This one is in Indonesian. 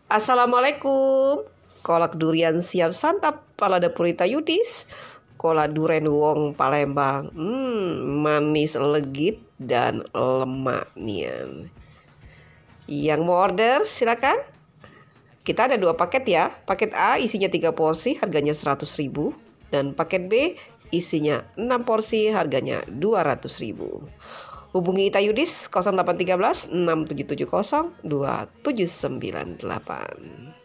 Assalamualaikum. Kolak durian siap santap Palada Purita Yudis. Kolak duren wong Palembang. Manis legit dan lemaknya. Yang mau order silakan. Kita ada 2 paket ya. Paket A isinya 3 porsi harganya 100.000. Dan paket B isinya 6 porsi harganya 200.000. Hubungi Ita Yudis 0813 6770 2798.